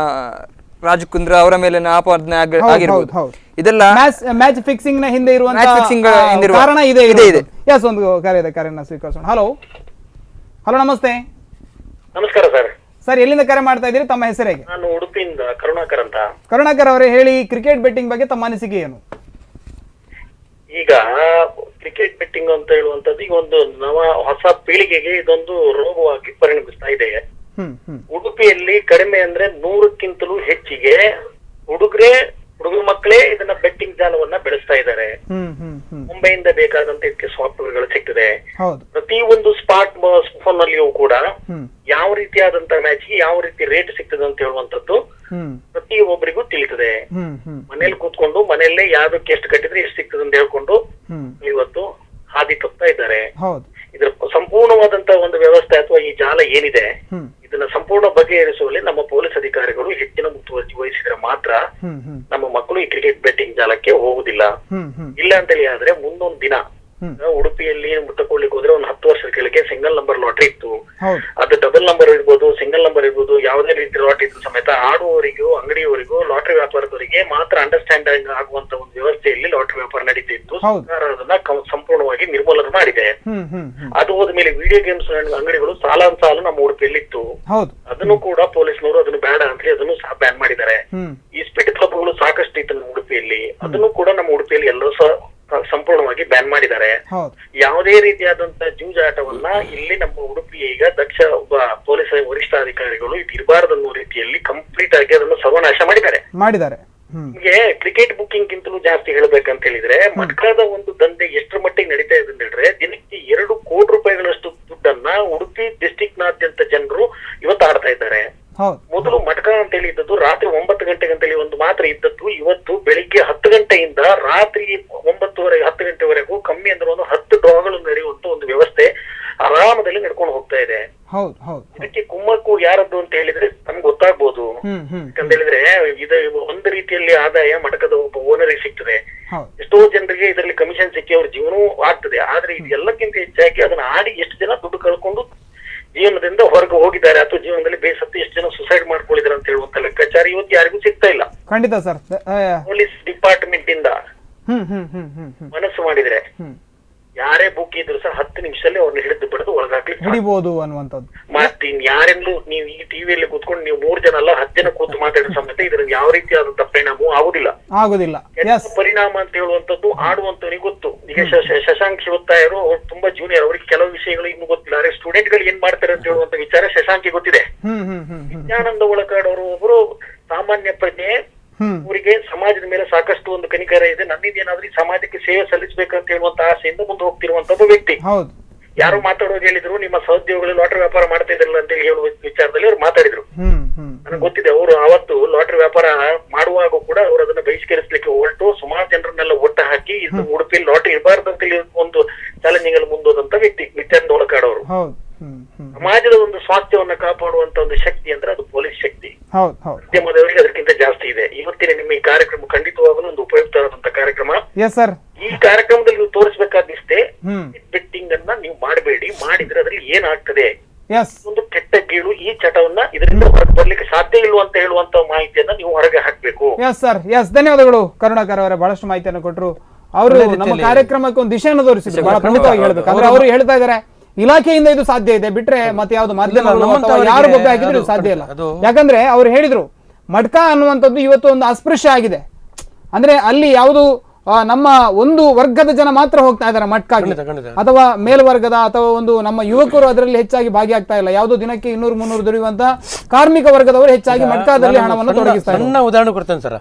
ರಾಜ್ ಕುಂದ್ರಾ ಅವರ ಮೇಲಿನ ಆಪಾದನೆ ಆಗಿರ್ಬೋದು, ಇದೆಲ್ಲ ಮ್ಯಾಚ್ ಫಿಕ್ಸಿಂಗ್ ನ ಹಿಂದೆ ಇರುವ ಕಾರಣ ಇದೆ. ಎಸ್, ಒಂದು ಕಾರ್ಯನ ಸ್ವೀಕರಿಸೋಣ. ಹಲೋ, ನಮಸ್ತೆ. ನಮಸ್ಕಾರ ಸರ್, ಎಲ್ಲಿಂದ ಕರೆ ಮಾಡ್ತಾ ಇದ್ದೀರಿ? ತಮ್ಮ ಹೆಸರು ಹೇಗೆ? ನಾನು ಉಡುಪಿಯಿಂದ ಕರುಣಾಕರ್ ಅಂತ. ಕರುಣಾಕರ್ ಅವರೇ, ಹೇಳಿ, ಕ್ರಿಕೆಟ್ ಬೆಟ್ಟಿಂಗ್ ಬಗ್ಗೆ ತಮ್ಮ ಅನಿಸಿಕೆ ಏನು? ಈಗ ಕ್ರಿಕೆಟ್ ಬೆಟ್ಟಿಂಗ್ ಅಂತ ಹೇಳುವಂತದ್ದು ಈಗ ಒಂದು ಹೊಸ ಪೀಳಿಗೆಗೆ ಇದೊಂದು ರೋಗವಾಗಿ ಪರಿಣಮಿಸ್ತಾ ಇದೆ. ಉಡುಪಿಯಲ್ಲಿ ಕಡಿಮೆ ಅಂದ್ರೆ 100ಕ್ಕಿಂತಲೂ ಹೆಚ್ಚಿಗೆ ಹುಡುಗ ಮಕ್ಕಳೇ ಇದನ್ನ ಬೆಟ್ಟಿಂಗ್ ಜಾಲವನ್ನ ಬೆಳೆಸ್ತಾ ಇದ್ದಾರೆ. ಮುಂಬೈಯಿಂದ ಬೇಕಾದಂತ ಇದಕ್ಕೆ ಸಾಫ್ಟ್ವೇರ್ ಗಳು ಸಿಗ್ತದೆ. ಪ್ರತಿ ಒಂದು ಸ್ಮಾರ್ಟ್ ಫೋನ್ ನಲ್ಲಿಯೂ ಕೂಡ ಯಾವ ರೀತಿಯಾದಂತ ಮ್ಯಾಚ್ಗೆ ಯಾವ ರೀತಿ ರೇಟ್ ಸಿಗ್ತದೆ ಅಂತ ಹೇಳುವಂತದ್ದು ಪ್ರತಿಯೊಬ್ಬರಿಗೂ ತಿಳಿತದೆ. ಮನೇಲಿ ಕೂತ್ಕೊಂಡು ಮನೆಯಲ್ಲೇ ಯಾವ್ದಕ್ಕೆ ಎಷ್ಟು ಕಟ್ಟಿದ್ರೆ ಎಷ್ಟು ಸಿಗ್ತದೆ ಅಂತ ಹೇಳ್ಕೊಂಡು ಇವತ್ತು ಹಾದಿ ತಪ್ತಾ ಇದ್ದಾರೆ. ಇದ್ರ ಸಂಪೂರ್ಣವಾದಂತ ಒಂದು ವ್ಯವಸ್ಥೆ ಅಥವಾ ಈ ಜಾಲ ಏನಿದೆ ಇದನ್ನ ಸಂಪೂರ್ಣ ಬಗೆಹರಿಸುವಲ್ಲಿ ನಮ್ಮ ಪೊಲೀಸ್ ಅಧಿಕಾರಿಗಳು ಹೆಚ್ಚಿನ ಮುತುವರ್ಜಿ ವಹಿಸಿದ್ರೆ ಮಾತ್ರ ನಮ್ಮ ಮಕ್ಕಳು ಈ ಕ್ರಿಕೆಟ್ ಬೆಟ್ಟಿಂಗ್ ಜಾಲಕ್ಕೆ ಹೋಗುದಿಲ್ಲ. ಇಲ್ಲ ಅಂತೇಳಿ ಆದ್ರೆ ಮುಂದೊಂದು ದಿನ ಉಡುಪಿಯಲ್ಲಿ ತಗೊಳ್ಳಿಕ್ಕೆ ಹೋದ್ರೆ ಒಂದು 10 ವರ್ಷದ ಕೆಳಗೆ ಸಿಂಗಲ್ ನಂಬರ್ ಲಾಟ್ರಿ ಇತ್ತು. ಅದು ಡಬಲ್ ನಂಬರ್ ಇರ್ಬೋದು, ಸಿಂಗಲ್ ನಂಬರ್ ಇರ್ಬೋದು, ಯಾವುದೇ ರೀತಿ ಲಾಟ್ರಿ ಇದ್ರು ಸಮೇತ ಆಡುವವರಿಗೂ ಅಂಗಡಿಯವರಿಗೂ ಲಾಟ್ರಿ ವ್ಯಾಪಾರದವರಿಗೆ ಮಾತ್ರ ಅಂಡರ್ಸ್ಟ್ಯಾಂಡಿಂಗ್ ಆಗುವಂತ ಒಂದು ವ್ಯವಸ್ಥೆಯಲ್ಲಿ ಲಾಟ್ರಿ ವ್ಯಾಪಾರ ನಡೀತಿತ್ತು. ಸರ್ಕಾರ ಅದನ್ನ ಸಂಪೂರ್ಣವಾಗಿ ನಿರ್ಮೂಲನೆ ಮಾಡಿದೆ. ಅದು ಹೋದ್ಮೇಲೆ ವಿಡಿಯೋ ಗೇಮ್ಸ್ ಅಂಗಡಿಗಳು ಸಾಲು ನಮ್ಮ ಉಡುಪಿಯಲ್ಲಿ ಇತ್ತು. ಅದನ್ನು ಕೂಡ ಪೊಲೀಸ್ನವರು ಅದನ್ನು ಬೇಡ ಅಂತ ಹೇಳಿ ಅದನ್ನು ಸಹ ಬ್ಯಾನ್ ಮಾಡಿದ್ದಾರೆ. ಈ ಸ್ಪಿಟ್ ಕ್ಲಬ್ಗಳು ಸಾಕಷ್ಟು ಇತ್ತು ನಮ್ಮ ಉಡುಪಿಯಲ್ಲಿ, ಅದನ್ನು ಕೂಡ ನಮ್ಮ ಉಡುಪಿಯಲ್ಲಿ ಎಲ್ಲರೂ ಸಹ ಸಂಪೂರ್ಣವಾಗಿ ಬ್ಯಾನ್ ಮಾಡಿದ್ದಾರೆ. ಯಾವುದೇ ರೀತಿಯಾದಂತಹ ಜೂಜಾಟವನ್ನ ಇಲ್ಲಿ ನಮ್ಮ ಉಡುಪಿ ಈಗ ದಕ್ಷ ಒಬ್ಬ ಪೊಲೀಸ್ ವರಿಷ್ಠಾಧಿಕಾರಿಗಳು ಇರಬಾರದನ್ನೋ ರೀತಿಯಲ್ಲಿ ಕಂಪ್ಲೀಟ್ ಆಗಿ ಅದನ್ನು ಸರ್ವನಾಶ ಮಾಡಿದ್ದಾರೆ. ನಿಮ್ಗೆ ಕ್ರಿಕೆಟ್ ಬುಕ್ಕಿಂಗ್ ಗಿಂತಲೂ ಜಾಸ್ತಿ ಹೇಳ್ಬೇಕಂತ ಹೇಳಿದ್ರೆ ಮಟ್ಕಾದ ಒಂದು ದಂಧೆ ಎಷ್ಟರ ಮಟ್ಟಿಗೆ ನಡೀತಾ ಇದೆ ಅಂತ ಹೇಳಿದ್ರೆ ದಿನಕ್ಕೆ 2 ಕೋಟಿ ರೂಪಾಯಿಗಳಷ್ಟು ದುಡ್ಡನ್ನ ಉಡುಪಿ ಡಿಸ್ಟಿಕ್ ನಾದ್ಯಂತ ಜನರು ಇವತ್ತು ಆಡ್ತಾ ಇದ್ದಾರೆ. ಮೊದಲು ಮಟ್ಕ ಅಂತ ಹೇಳಿ ಇದ್ದದ್ದು ರಾತ್ರಿ 9 ಗಂಟೆಗೆ ಅಂತ ಹೇಳಿ ಒಂದು ಮಾತ್ರ ಇದ್ದದ್ದು ಇವತ್ತು ಬೆಳಿಗ್ಗೆ 10 ಗಂಟೆಯಿಂದ ರಾತ್ರಿ 9:30 10 ಗಂಟೆವರೆಗೂ ಕಮ್ಮಿ ಅಂದ್ರೆ ಒಂದು 10 ಡ್ರಾಗಳು ನಡೆಯುವಂತ ಒಂದು ವ್ಯವಸ್ಥೆ ಆರಾಮದಲ್ಲಿ ನಡ್ಕೊಂಡು ಹೋಗ್ತಾ ಇದೆ. ಇದಕ್ಕೆ ಕುಮ್ಮಕ್ಕು ಯಾರದ್ದು ಅಂತ ಹೇಳಿದ್ರೆ ನಮ್ಗೆ ಗೊತ್ತಾಗ್ಬೋದು. ಯಾಕಂತ ಹೇಳಿದ್ರೆ ಇದು ಒಂದು ರೀತಿಯಲ್ಲಿ ಆದಾಯ ಮಟಕದ ಒಬ್ಬ ಓನರಿಗೆ ಸಿಗ್ತದೆ. ಎಷ್ಟೋ ಜನರಿಗೆ ಇದರಲ್ಲಿ ಕಮಿಷನ್ ಸಿಕ್ಕಿ ಅವ್ರ ಜೀವನವೂ ಆಗ್ತದೆ. ಆದ್ರೆ ಇದು ಎಲ್ಲಕ್ಕಿಂತ ಹೆಚ್ಚಾಗಿ ಅದನ್ನ ಆಡಿ ಎಷ್ಟು ಜನ ದುಡ್ಡು ಕಳ್ಕೊಂಡು ಜೀವನದಿಂದ ಹೊರಗೆ ಹೋಗಿದ್ದಾರೆ ಅಥವಾ ಜೀವನದಲ್ಲಿ ಬೇಸತ್ತು ಎಷ್ಟು ಜನ ಸುಸೈಡ್ ಮಾಡ್ಕೊಂಡಿದ್ದಾರೆ ಅಂತ ಹೇಳುವಂತ ಲೆಕ್ಕಾಚಾರ ಇವತ್ತು ಯಾರಿಗೂ ಸಿಗ್ತಾ ಇಲ್ಲ. ಖಂಡಿತ ಸರ್. ಪೊಲೀಸ್ ಡಿಪಾರ್ಟ್ಮೆಂಟ್ ಇಂದ ಮನಸ್ಸು ಮಾಡಿದ್ರೆ ಯಾರೇ ಬುಕ್ ಇದ್ರು ಸಹ 10 ನಿಮಿಷದಲ್ಲಿ ಅವ್ರನ್ನ ಹಿಡಿದು ಬಿಡದು ಒಳಗಾಗ್ಲಿಕ್ಕೆ ಹಿಡಿಬಹುದು ಅನ್ನುವಂಥದ್ದು. ಮತ್ತೆ ಯಾರೆಂದು ನೀವು ಈ ಟಿವಿಯಲ್ಲಿ ಕೂತ್ಕೊಂಡು ನೀವು 3 ಜನ ಅಲ್ಲ 10 ಜನ ಕೂತು ಮಾತಾಡಿದ ಸಮೇತ ಇದ್ರ ಯಾವ ರೀತಿಯಾದಂತ ಪರಿಣಾಮವೂ ಆಗುದಿಲ್ಲ. ಪರಿಣಾಮ ಅಂತ ಹೇಳುವಂತದ್ದು ಆಡುವಂತವನಿಗೆ ಗೊತ್ತು. ಈಗ ಶಶಾಂಕ್ ಶಿವತ್ತಾಯರು ಅವ್ರು ತುಂಬಾ ಜೂನಿಯರ್, ಅವ್ರಿಗೆ ಕೆಲವು ವಿಷಯಗಳು ಇನ್ನು ಗೊತ್ತಿಲ್ಲ. ಆದ್ರೆ ಸ್ಟೂಡೆಂಟ್ ಗಳು ಏನ್ ಮಾಡ್ತಾರೆ ಅಂತ ಹೇಳುವಂತ ವಿಚಾರ ಶಶಾಂಕ್ಗೆ ಗೊತ್ತಿದೆ. ನಿತ್ಯಾನಂದ ಒಳಕಾಡವರು ಒಬ್ರು ಸಾಮಾನ್ಯ ಪ್ರಜ್ಞೆ, ಅವರಿಗೆ ಸಮಾಜದ ಮೇಲೆ ಸಾಕಷ್ಟು ಒಂದು ಕನಿಕರ ಇದೆ. ನನ್ನಿಂದ ಏನಾದ್ರೂ ಸಮಾಜಕ್ಕೆ ಸೇವೆ ಸಲ್ಲಿಸಬೇಕಂತ ಹೇಳುವಂತ ಆಸೆಯಿಂದ ಮುಂದೆ ಹೋಗ್ತಿರುವಂತ ವ್ಯಕ್ತಿ. ಯಾರು ಮಾತಾಡೋದು ಹೇಳಿದ್ರು ನಿಮ್ಮ ಸಹೋದ್ಯೋಗಿಗಳು ಲಾಟ್ರಿ ವ್ಯಾಪಾರ ಮಾಡ್ತಾ ಇದ್ರಲ್ಲ ಅಂತ ಹೇಳುವ ವಿಚಾರದಲ್ಲಿ ಅವ್ರು ಮಾತಾಡಿದ್ರು. ನನಗೆ ಗೊತ್ತಿದೆ ಅವರು ಅವತ್ತು ಲಾಟ್ರಿ ವ್ಯಾಪಾರ ಮಾಡುವಾಗ ಕೂಡ ಅವರು ಅದನ್ನ ಬಹಿಷ್ಕರಿಸಲಿಕ್ಕೆ ಹೊರಟು ಸುಮಾರು ಜನರನ್ನೆಲ್ಲ ಒಟ್ಟ ಹಾಕಿ ಇದು ಉಡುಪಿಯಲ್ಲಿ ಲಾಟ್ರಿ ಇರಬಾರ್ದು ಅಂತ ಹೇಳಿ ಒಂದು ಚಾಲೆಂಜಿಂಗ್ ಅಲ್ಲಿ ಮುಂದೋದಂತ ವ್ಯಕ್ತಿ ನಿತ್ಯಾನಂದ ಒಳಕಾಡವರು. ಸಮಾಜದ ಒಂದು ಸ್ವಾಸ್ಥ್ಯವನ್ನ ಕಾಪಾಡುವಂತ ಒಂದು ಶಕ್ತಿ ಅಂದ್ರೆ ಅದು ಪೊಲೀಸ್ ಶಕ್ತಿ. ಮಾಧ್ಯಮದವರಿಗೆ ಅದಕ್ಕಿಂತ ಜಾಸ್ತಿ ಇದೆ. ಇವತ್ತಿನ ನಿಮ್ಮ ಈ ಕಾರ್ಯಕ್ರಮ ಖಂಡಿತವಾಗಲೂ ಒಂದು ಉಪಯುಕ್ತವಾದಂತ ಕಾರ್ಯಕ್ರಮ. ಈ ಕಾರ್ಯಕ್ರಮದಲ್ಲಿ ನೀವು ತೋರಿಸಬೇಕಾದಿಷ್ಟೇ ಬೆಟ್ಟಿಂಗ್ ಅನ್ನ ನೀವು ಮಾಡಬೇಡಿ. ಮಾಡಿದ್ರೆ ಅದ್ರಲ್ಲಿ ಏನಾಗ್ತದೆ ಒಂದು ಕೆಟ್ಟ ಗೀಳು ಈ ಚಟವನ್ನ ಇದರಿಂದ ಹೊರಗೆ ಬರ್ಲಿಕ್ಕೆ ಸಾಧ್ಯ ಇಲ್ಲ ಅಂತ ಹೇಳುವಂತ ಮಾಹಿತಿಯನ್ನ ನೀವು ಹೊರಗೆ ಹಾಕ್ಬೇಕು. ಧನ್ಯವಾದಗಳು ಕರುಣಾಕರ್ ಅವರೇ, ಬಹಳಷ್ಟು ಮಾಹಿತಿಯನ್ನು ಕೊಟ್ಟರು. ಅವರು ನಮ್ಮ ಕಾರ್ಯಕ್ರಮಕ್ಕೆ ಒಂದು ದಿಶೆಯನ್ನು ತೋರಿಸಿದ್ರು. ಬಹಳ ಪ್ರಮುಖವಾಗಿ ಹೇಳ್ಬೇಕು ಅಂದ್ರೆ ಅವರು ಹೇಳ್ತಾ ಇದಾರೆ ಇಲಾಖೆಯಿಂದ ಇದು ಸಾಧ್ಯ ಇದೆ, ಬಿಟ್ರೆ ಮತ್ತೆ ಯಾವ್ದು ಮಾಧ್ಯಮಗಳು ಯಾರು ಬೊಬ್ಬೆ ಹಾಕಿದ್ರು ಇದು ಸಾಧ್ಯ ಇಲ್ಲ. ಯಾಕಂದ್ರೆ ಅವ್ರು ಹೇಳಿದ್ರು ಮಟ್ಕ ಅನ್ನುವಂಥದ್ದು ಇವತ್ತು ಒಂದು ಅಸ್ಪೃಶ್ಯ ಆಗಿದೆ. ಅಂದ್ರೆ ಅಲ್ಲಿ ಯಾವುದು ನಮ್ಮ ಒಂದು ವರ್ಗದ ಜನ ಮಾತ್ರ ಹೋಗ್ತಾ ಇದ್ದಾರೆ ಮಟ್ಕಾಗಿ, ಅಥವಾ ಮೇಲ್ವರ್ಗದ ಅಥವಾ ಒಂದು ನಮ್ಮ ಯುವಕರು ಅದರಲ್ಲಿ ಹೆಚ್ಚಾಗಿ ಭಾಗಿಯಾಗ್ತಾ ಇಲ್ಲ. ಯಾವುದೋ ದಿನಕ್ಕೆ 200-300 ದುಡಿಯುವಂತ ಕಾರ್ಮಿಕ ವರ್ಗದವರು ಹೆಚ್ಚಾಗಿ ಮಟ್ಕಾದಲ್ಲಿ ಹಣವನ್ನು ತೊಡಗಿಸ್ತಾರೆ. ಸಣ್ಣ ಉದಾಹರಣೆ ಕೊಡ್ತೇನೆ ಸರ್.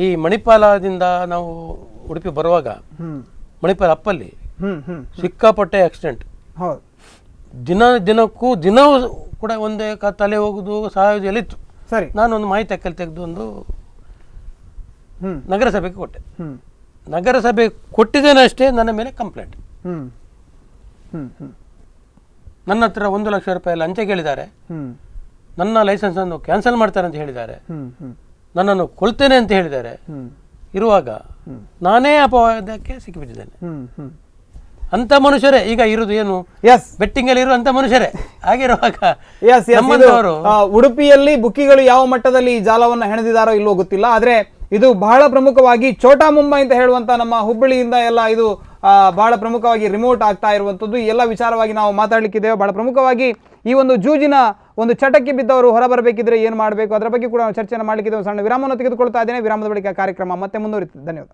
ಈ ಮಣಿಪಾಲದಿಂದ ನಾವು ಉಡುಪಿ ಬರುವಾಗ ಮಣಿಪಾಲ ಅಪ್ಪಲ್ಲಿ ಸಿಕ್ಕಾಪಟ್ಟೆ ಆಕ್ಸಿಡೆಂಟ್. ದಿನಕ್ಕೂ ಕೂಡ ಒಂದೇ ತಲೆ ಹೋಗುದು ಸಾಯೋದು ಇತ್ತು. ಸರಿ, ನಾನೊಂದು ಮಾಹಿತಿ ತೆಗೆದು ಒಂದು ನಗರಸಭೆಗೆ ಕೊಟ್ಟೆ. ನಗರಸಭೆ ಕೊಟ್ಟಿದ್ದೇನೆ ಅಷ್ಟೇ, ನನ್ನ ಮೇಲೆ ಕಂಪ್ಲೇಂಟ್. ನನ್ನ ಹತ್ರ 1 ಲಕ್ಷ ರೂಪಾಯಿ ಲಂಚ ಕೇಳಿದ್ದಾರೆ. ನನ್ನ ಲೈಸೆನ್ಸ್ ಅನ್ನು ಕ್ಯಾನ್ಸಲ್ ಮಾಡ್ತಾರೆ ಅಂತ ಹೇಳಿದ್ದಾರೆ. ನನ್ನನ್ನು ಕೊಲ್ತೇನೆ ಅಂತ ಹೇಳಿದ್ದಾರೆ. ಇರುವಾಗ ನಾನೇ ಅಪವಾದಕ್ಕೆ ಸಿಕ್ಕಿಬಿಟ್ಟಿದ್ದೇನೆ. ಅಂತ ಮನುಷ್ಯರೇ ಈಗ ಇರುವುದು ಏನು, ಬೆಟ್ಟಿಂಗ್ ಅಲ್ಲಿ ಇರುವಂತ ಮನುಷ್ಯರೇ. ಹಾಗಿರುವಾಗ ಉಡುಪಿಯಲ್ಲಿ ಬುಕ್ಕಿಗಳು ಯಾವ ಮಟ್ಟದಲ್ಲಿ ಈ ಜಾಲವನ್ನು ಹೆಣೆದಿದ್ದಾರೋ ಇಲ್ಲೋ ಗೊತ್ತಿಲ್ಲ. ಆದ್ರೆ ಇದು ಬಹಳ ಪ್ರಮುಖವಾಗಿ ಛೋಟಾ ಮುಂಬೈ ಅಂತ ಹೇಳುವಂತ ನಮ್ಮ ಹುಬ್ಬಳ್ಳಿಯಿಂದ ಎಲ್ಲ ಇದು ಬಹಳ ಪ್ರಮುಖವಾಗಿ ರಿಮೋಟ್ ಆಗ್ತಾ ಇರುವಂತದ್ದು. ಈ ಎಲ್ಲ ವಿಚಾರವಾಗಿ ನಾವು ಮಾತಾಡ್ಲಿಕ್ಕಿದ್ದೇವೆ. ಬಹಳ ಪ್ರಮುಖವಾಗಿ ಈ ಒಂದು ಜೂಜಿನ ಒಂದು ಚಟಕ್ಕೆ ಬಿದ್ದವರು ಹೊರಬರಬೇಕಿದ್ರೆ ಏನು ಮಾಡಬೇಕು ಅದರ ಬಗ್ಗೆ ಕೂಡ ಚರ್ಚೆಯನ್ನು ಮಾಡಲಿಕ್ಕಿದ್ದೇವೆ. ಸಣ್ಣ ವಿರಾಮವನ್ನು ತೆಗೆದುಕೊಳ್ತಾ ಇದ್ದೇನೆ. ವಿರಾಮದ ಬಳಿಕ ಕಾರ್ಯಕ್ರಮ ಮತ್ತೆ ಮುಂದುವರಿಯುತ್ತದೆ. ಧನ್ಯವಾದ.